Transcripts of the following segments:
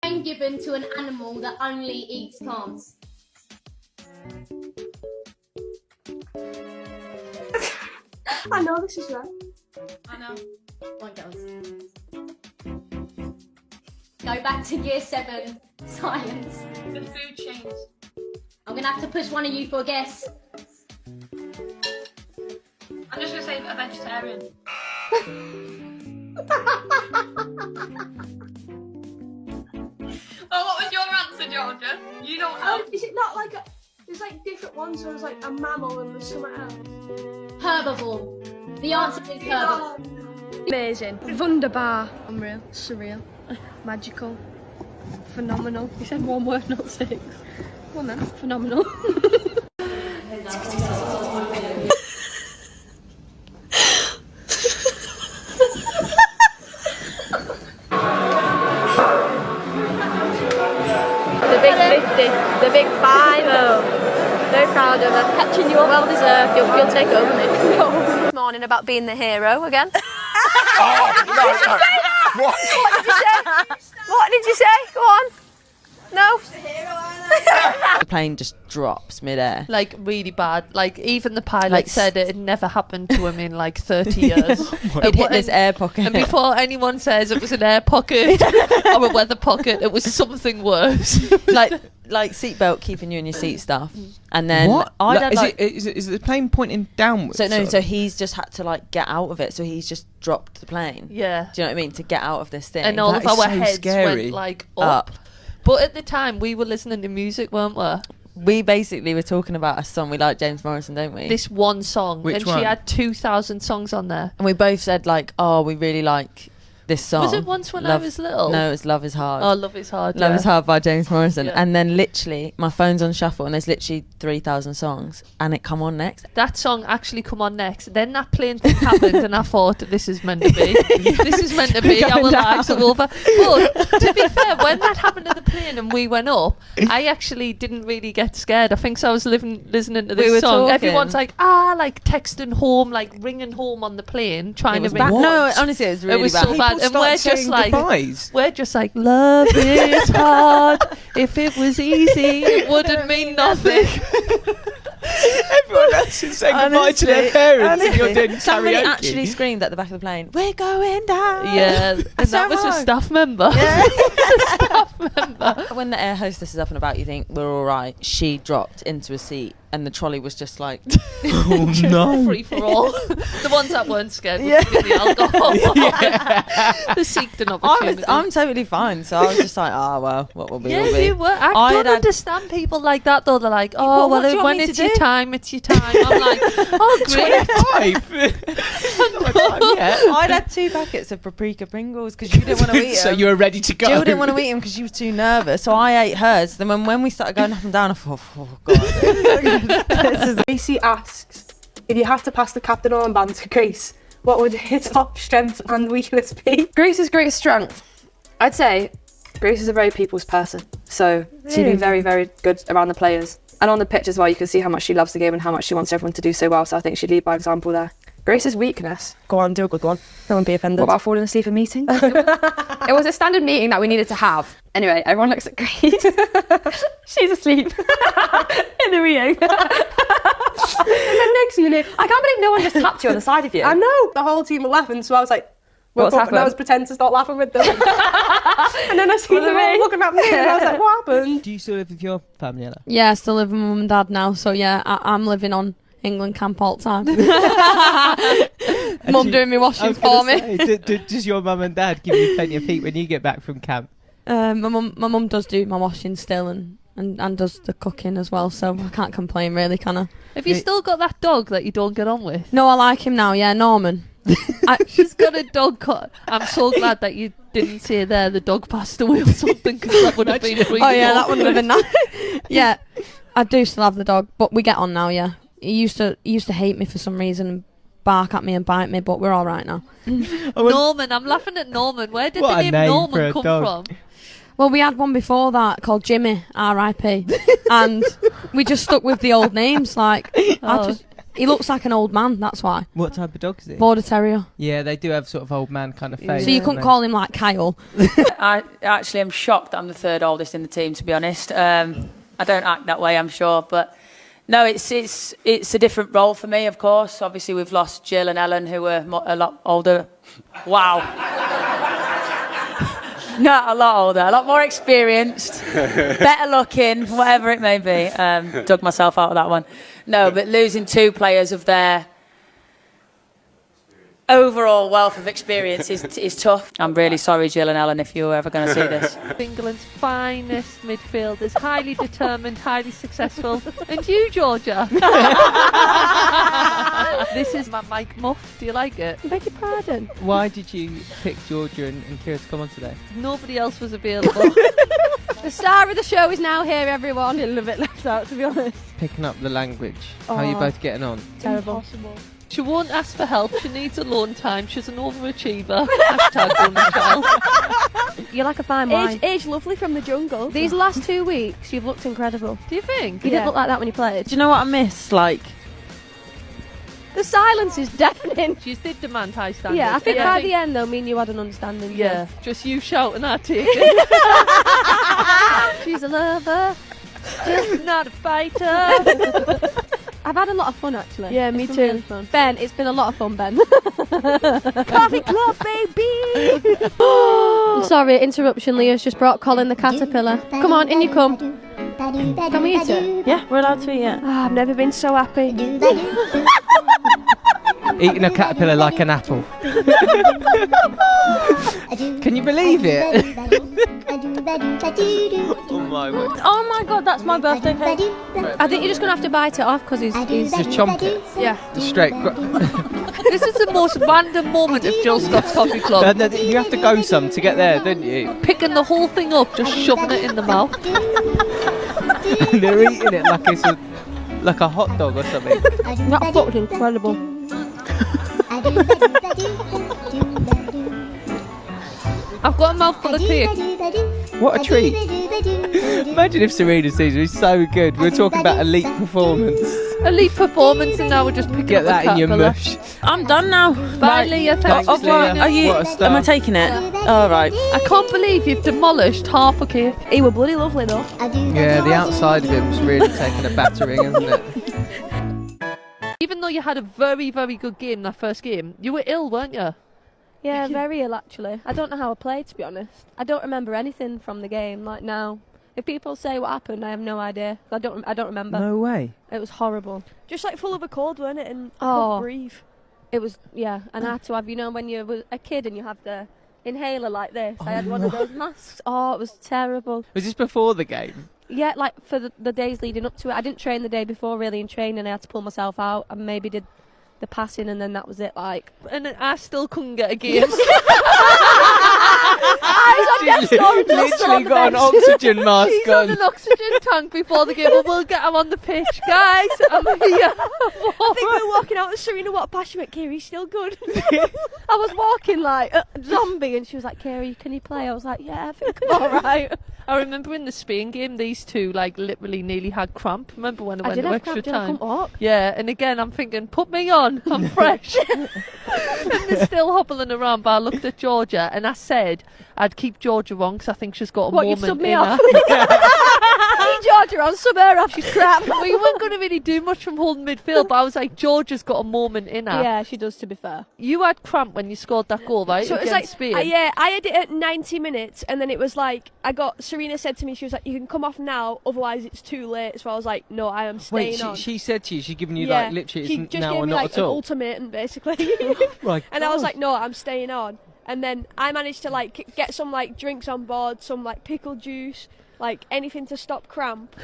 name given to an animal that only eats plants. I know this is right. I know. One girls. Go back to year 7 science. The food chains. I'm gonna have to push one of you for a guess. I'm just gonna say a vegetarian. Oh, what was your answer, Georgia? You don't know. Is it not like a... There's like different ones, so there's like a mammal and there's something else. Herbivore. The answer is herbivore. Amazing. Wunderbar. Unreal. Surreal. Magical. Phenomenal. You said one word, not 6. Come on then. Phenomenal. The big 50, the big 5-0. Very proud of her. Catching you up. Well deserved. You'll take over me. This morning about being the hero again. Oh, no. What? What did you say? What did you say? Go on. No? The plane just drops midair. Like really bad. Like even the pilot said it had never happened to him in like 30 years. It hit this air pocket. And before anyone says it was an air pocket or a weather pocket, it was something worse. like seatbelt keeping you in your seat stuff. And then What? Is the plane pointing downwards? So he's just had to like get out of it. So he's just dropped the plane. Yeah. Do you know what I mean? To get out of this thing. And all That of is our so heads scary. went like up. But at the time we were listening to music, weren't we? We basically were talking about a song. We like James Morrison, don't we? This one song. Which and one? she had 2,000 songs on there. And we both said like, oh, we really like this song. Was it Once When I Was Little? No, it was Love Is Hard. Oh, Love Is Hard. Love Is Hard by James Morrison. Yeah. And then literally my phone's on shuffle and there's literally 3,000 songs and it come on next. That song actually come on next. Then that plane thing happened and I thought, this is meant to be. This is meant to be. Our lives are over. But to be fair, when that happened to the plane and we went up, I actually didn't really get scared. I think so I was listening to this were song. talking. Everyone's like, like texting home, like ringing home on the plane, trying to ring. No, honestly, it was really It was bad. so bad. And we're just like, goodbyes. we're just like, love is hard. If it was easy, it wouldn't mean nothing. Everyone else is saying goodbye to their parents and you're doing Somebody karaoke. actually screamed at the back of the plane, "We're going down!" Yeah, and that was a staff member. Yeah. A staff member. When the air hostess is up and about, you think we're all right. She dropped into a seat and the trolley was just like, Oh no. Free for all. The ones that weren't scared were Yeah. the alcohol. The seeked an opportunity. I'm totally fine. So I was just like, well, what will be? Yeah, will be. you were. I don't understand people like that though. They're like, oh, what do you want when me to it's your do? time, it's your time. I'm like, oh, great. 25. I'd had 2 packets of paprika Pringles because you didn't want to eat them. So you were ready to go. Jill didn't want to eat them because she was too nervous. So I ate hers. Then when we started going up and down, I thought, oh god. Gracie asks, if you have to pass the captain armband to Grace, what would his top strength and weakness be? Grace's greatest strength. I'd say Grace is a very people's person. So she'd be very, very good around the players. And on the pitch as well, you can see how much she loves the game and how much she wants everyone to do so well. So I think she'd lead by example there. Grace's weakness. Go on, do a good one. No one be offended. What about falling asleep in meetings? It was a standard meeting that we needed to have. Anyway, everyone looks at Grace. She's asleep in the Rio. And then next minute, I can't believe no one just tapped you on the side of you. I know, the whole team were laughing, so I was like, What's woke up and I happened? was pretending to start laughing with them. And then I see Was it them all me? looking at me and I was like, what happened? Do you still live with your family, Ella? Yeah, I still live with mum and dad now, so yeah, I'm living on England camp all the time. Mum doing me washing for me. Does your mum and dad give you plenty of feet when you get back from camp? My mum does do my washing still and does the cooking as well, so I can't complain really, can I? Have you still got that dog that you don't get on with? No, I like him now, yeah, Norman. She's got a dog. I'm so glad that you didn't say there the dog passed away or something, because that would have been really Oh yeah, that would have awkward. been nice. Yeah, I do still have the dog, but we get on now, yeah. He used to hate me for some reason and bark at me and bite me, but we're all right now. Norman, I'm laughing at Norman. Where did What the a name name for Norman a come dog. from? Well, we had one before that called Jimmy, R.I.P. And we just stuck with the old names, like, Oh. He looks like an old man, that's why. What type of dog is he? Border Terrier. Yeah, they do have sort of old man kind of face. So you couldn't call him like Kyle. I actually am shocked that I'm the third oldest in the team, to be honest. I don't act that way, I'm sure, but no, it's a different role for me, of course. Obviously, we've lost Jill and Ellen, who were a lot older. Wow. Not a lot older, a lot more experienced, better looking, whatever it may be. Dug myself out of that one. No, but losing 2 players of their overall wealth of experience is tough. I'm really sorry, Jill and Ellen, if you were ever going to see this. England's finest midfielders, highly determined, highly successful. And you, Georgia. This is my mic muff. Do you like it? Beg your pardon. Why did you pick Georgia and Kira to come on today? Nobody else was available. The star of the show is now here, everyone. A little bit left out, to be honest. Picking up the language. How are you both getting on? Terrible. Impossible. She won't ask for help. She needs alone time. She's an overachiever. Hashtag only child. You're like a fine wine. Age lovely from the jungle. These last 2 weeks, you've looked incredible. Do you think? You didn't look like that when you played. Do you know what I miss? Like, The silence is deafening. She did demand high standards. Yeah, I think by the end though, me and you had an understanding. Yeah, just you shouting at it. She's a lover, just not a fighter. I've had a lot of fun actually. Yeah, me too. Really fun. Ben, it's been a lot of fun, Ben. Coffee club, baby. Sorry, interruption. Leah's just brought Colin the caterpillar. Come on, in you come. Can we eat it? yeah, we're allowed to eat it. I've never been so happy. Eating a caterpillar like an apple. Can you believe it? Oh my word. Oh my god, that's my birthday cake. I think you're just going to have to bite it off because he's Just chomp it. Yeah. Just straight. This is the most random moment of Jill Scott's Coffee Club. No, you have to go some to get there, don't you? Picking the whole thing up, just shoving it in the mouth. And they're eating it like it's like a hot dog or something. That fucked incredible. I've got a mouthful of cake. What a treat. Imagine if Serena sees it. It's so good. We were talking about elite performance. Elite performance, and now we're just picking Get up that the in your caterpillar. mush. I'm done now. Bye, Leah. Thanks Thanks, for Leah. joining. Are you? What a star. Am I taking it? All right. I can't believe you've demolished half a cake. He were bloody lovely though. Yeah, the outside of him's really taking a battering, isn't it? Even though you had a very, very good game that first game, you were ill, weren't you? Yeah, very ill actually. I don't know how I played, to be honest. I don't remember anything from the game. Like now, if people say what happened, I have no idea. I don't remember. No way. It was horrible. Just like full of a cold, weren't it? And I Oh. couldn't breathe. It was, yeah, and I had to have, when you were a kid and you have the inhaler like this, I had one of those masks. Oh, it was terrible. Was this before the game? Yeah, like for the days leading up to it. I didn't train the day before really in training. I had to pull myself out and maybe did the passing and then that was it. Like, And I still couldn't get a game. Literally got an oxygen mask She's on on. an oxygen tank before the game, but we'll get her on the pitch. Guys, I'm here. I think we were walking out with Serena walked past, she went, Kiri's still good. I was walking like a zombie and she was like, Kiri, can you play? I was like, yeah, I think I'm alright. I remember in the Spain game, these two literally nearly had cramp. Remember when I went did to have extra cramp, did I time? come up? Yeah, and again I'm thinking, put me on, I'm fresh. And they're still hobbling around. But I looked at Georgia and I said I'd keep Georgia on because I think she's got a What, you'd moment sub me in off? her. Hey, Georgia, I'll sub her off, she's crap. We weren't going to really do much from holding midfield, but I was like, Georgia's got a moment in her. Yeah, she does, to be fair. You had cramp when you scored that goal, right? So it was against like, Spain. yeah, I had it at 90 minutes, and then it was like, Serena said to me, she was like, you can come off now, otherwise it's too late. So I was like, no, I am staying Wait, on. she said to you, she's given you Yeah, like literally she it's just now gave or me not like at an all. ultimatum, basically. My And I was God. like, no, I'm staying on. And then I managed to like get some like drinks on board, some like pickle juice, like anything to stop cramp.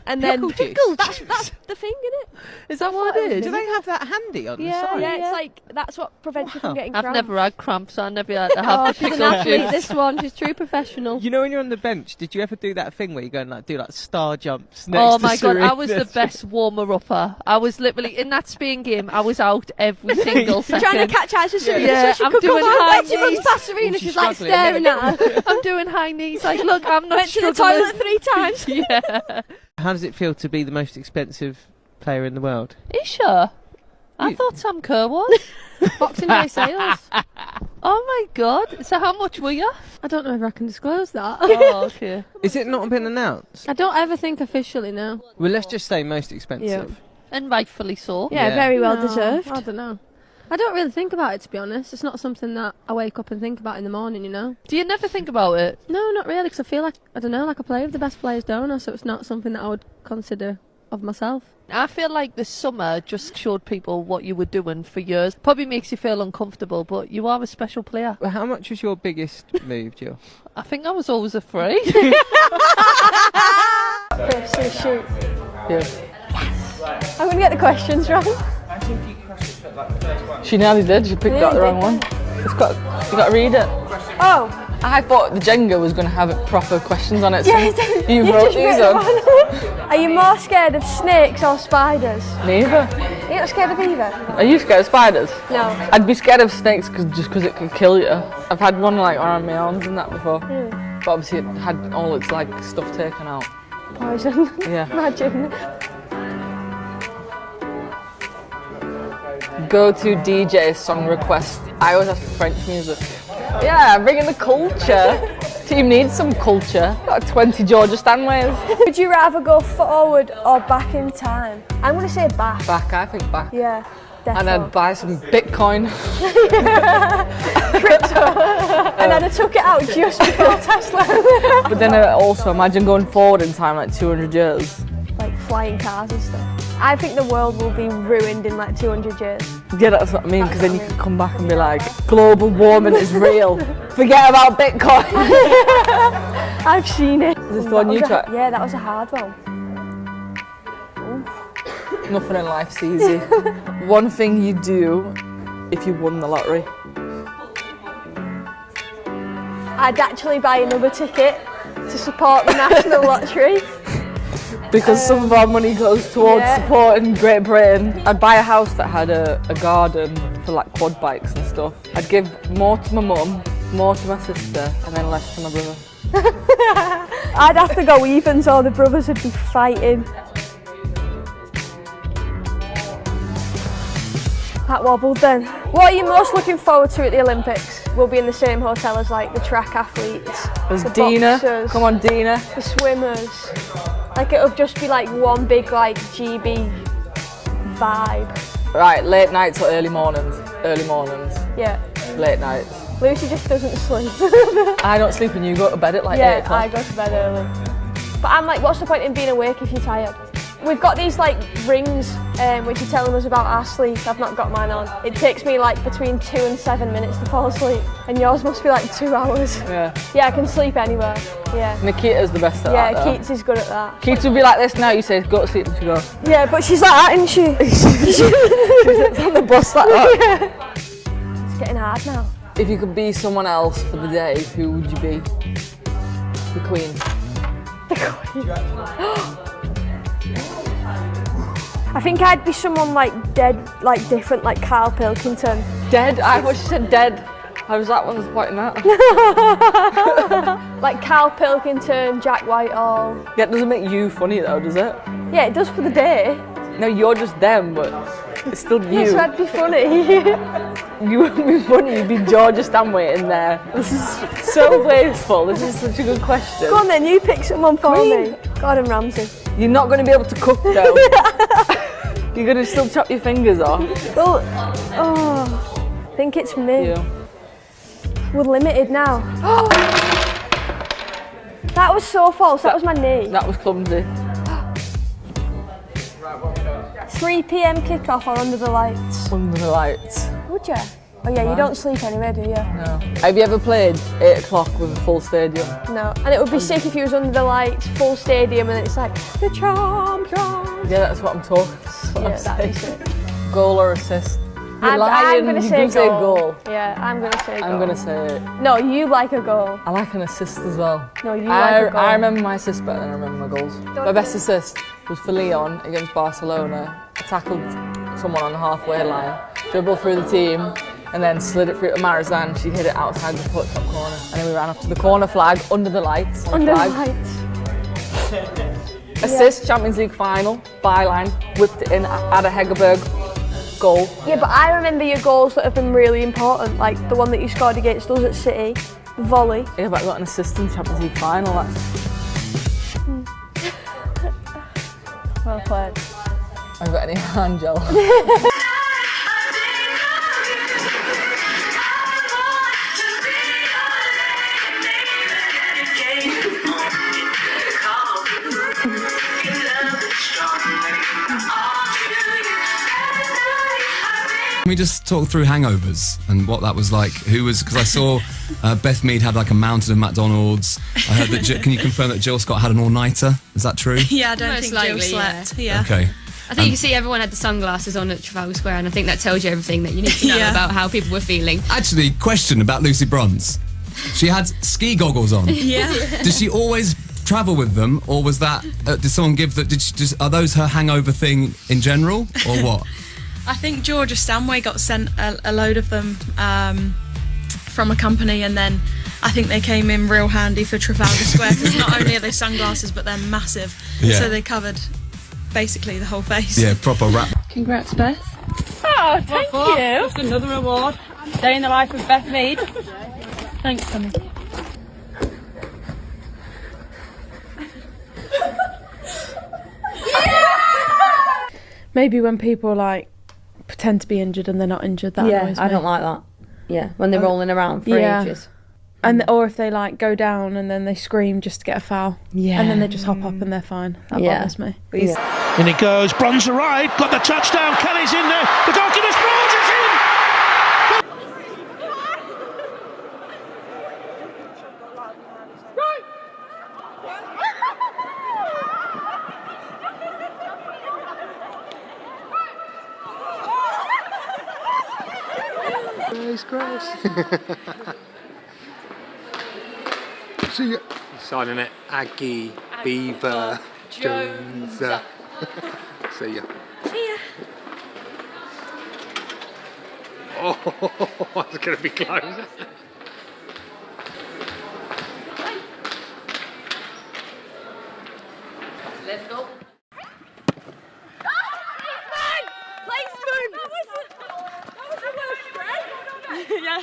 And then Pickle that's the thing, innit? Is that what it is? Do they have that handy on the Yeah, side? yeah, it's like that's what prevents you from Wow. getting I've cramp. never had cramp, so I never had to have oh, the she's an pickle athlete, juice. this one. She's true professional. You know when you're on the bench, did you ever do that thing where you go and like do like star jumps next Oh to my god, I was the Serena's? best warmer-upper. I was literally, in that Spain game, I was out every single second. Trying to catch eyes with Serena, Yeah, so she I'm could doing come on. high When she runs knees. past Serena, she's she's like struggling. staring at her. I'm doing high knees, like, look, I'm not Went to the struggling. toilet 3 times. Yeah. How does it feel to be the most expensive player in the world? Are you sure? I thought Sam Kerr was. Boxing Day sales. Oh my god. So how much were you? I don't know if I can disclose that. Oh, okay. Is it not been announced? I don't ever think officially, no. Well, let's just say most expensive. Yeah. And rightfully so. Yeah, Yeah. very well No, deserved. I don't know. I don't really think about it, to be honest. It's not something that I wake up and think about in the morning, you know? Do you never think about it? No, not really, because I feel like, I don't know, like I play with the best players, don't I? So it's not something that I would consider of myself. I feel like this summer just showed people what you were doing for years. Probably makes you feel uncomfortable, but you are a special player. Well, how much was your biggest move, Jill? I think I was always afraid. Person shoot. Yeah. I'm gonna get the questions right. She nearly did. She picked out the wrong one. You got to read it. Oh. I thought the Jenga was going to have proper questions on it. So Yeah, you you wrote just these wrote on. Are you more scared of snakes or spiders? Neither. You're not scared of either? Are you scared of spiders? No. I'd be scared of snakes just because it could kill you. I've had one like around my arms and that before. But obviously it had all its like stuff taken out. Poison. Yeah. Imagine. Go to DJ song request. I always ask for French music. Yeah, bringing the culture. Team needs some culture. Got 20 Georgia Stanways. Would you rather go forward or back in time? I'm gonna say back. Back, I think back. Yeah, And definitely. I'd buy some Bitcoin. Crypto. And I'd have took it out just before Tesla. But then I also imagine going forward in time, like 200 years. Like flying cars and stuff. I think the world will be ruined in like 200 years. Yeah, that's what I mean, because then you could come back and be like, global warming is real. Forget about Bitcoin. I've seen it. Is this the one you tried? Yeah, that was a hard one. Nothing in life's easy. One thing you do if you won the lottery. I'd actually buy another ticket to support the national lottery. Because some of our money goes towards Yeah. supporting Great Britain. I'd buy a house that had a garden for like quad bikes and stuff. I'd give more to my mum, more to my sister, and then less to my brother. I'd have to go evens or the brothers would be fighting. That wobbled then. What are you most looking forward to at the Olympics? We'll be in the same hotel as like the track athletes, There's the Dina. boxers, Come on, Dina. the swimmers. Like it'll just be like one big like GB vibe. Right, late nights or early mornings? Early mornings. Yeah. Late nights. Lucy just doesn't sleep. I don't sleep and you go to bed at like 8 Yeah, o'clock. I go to bed early. But I'm like, what's the point in being awake if you're tired? We've got these like rings which are telling us about our sleep. I've not got mine on. It takes me like between 2 and 7 minutes to fall asleep. And yours must be like 2 hours. Yeah. Yeah, I can sleep anywhere. Yeah. Nikita's the best at Yeah, that though. Keats is good at that. Keats would be like this now, you say go to sleep and she goes. Yeah, but she's like that, isn't she? She sits on the bus like that. It's getting hard now. If you could be someone else for the day, who would you be? The Queen. The Queen. I think I'd be someone like dead, like different, like Carl Pilkington. Dead? I thought she said dead. How was that one pointing at? Like Carl Pilkington, Jack Whitehall. That doesn't make you funny though, does it? Yeah, it does for the day. No, you're just them, but it's still you. Yes, I'd be funny. You wouldn't be funny, you'd be Georgia Stanway in there. This is so wasteful, this is such a good question. Go on then, you pick someone for me. Gordon Ramsay. You're not going to be able to cook though. You're going to still chop your fingers off. Well, I think it's me. Yeah. We're limited now. That was so false, that was my knee. That was clumsy. 3 p.m. kickoff or under the lights? Under the lights. Would you? Oh yeah, you don't sleep anyway, do you? No. Have you ever played 8 o'clock with a full stadium? No. And it would be sick if you was under the lights, full stadium, and it's like, the champions. Yeah, that's what I'm talking about. Yeah, that'd be sick. Goal or assist? You're I'm lying, gonna you say do say goal. goal. Yeah, I'm gonna say goal. I'm going to say it. No, you like a goal. I like an assist as well. No, you like a goal. I remember my assists better than I remember my goals. My best assist was for Leon against Barcelona. I tackled someone on the halfway line, dribbled through the team, and then slid it through to Marizan. She hit it outside the top corner. And then we ran up to the corner flag under the lights. Under the flag. lights. Assist, Champions League final, byline, whipped it in, Ada Hegerberg, goal. Yeah, but I remember your goals that have been really important, like the one that you scored against us at City, the volley. Yeah, but I got an assist in the Champions League final. Well played. I've got any hand gel. Can we just talk through hangovers and what that was like? Because I saw Beth Mead had like a mountain of McDonald's. I heard that, can you confirm that Jill Scott had an all-nighter? Is that true? Yeah, I don't Most think likely, Jill slept. Yeah. Okay. I think you see everyone had the sunglasses on at Trafalgar Square, and I think that tells you everything that you need to know about how people were feeling. Actually, question about Lucy Bronze. She had ski goggles on. Yeah. Does she always travel with them, or was that? Did someone give that? Are those her hangover thing in general, or what? I think Georgia Stanway got sent a load of them from a company, and then I think they came in real handy for Trafalgar Square because not only are they sunglasses, but they're massive. Yeah. So they covered basically the whole face. Yeah, proper rap. Congrats, Beth. Oh, thank you. Just another award. Day in the life of Beth Mead. Thanks, Tommy. Maybe when people like pretend to be injured and they're not injured, that annoys me. I don't like that. Yeah, when they're rolling around for ages. And or if they like go down and then they scream just to get a foul. Yeah. And then they just hop up and they're fine. That bothers me. In it goes, Bronze arrived, got the touchdown, Kelly's in there, the goalkeeper's Bronze is in! Grace. See ya. Signing it, Aggie, Beaver, Jones. See ya. See ya. Oh, that's going to be close. Let's go. Yeah.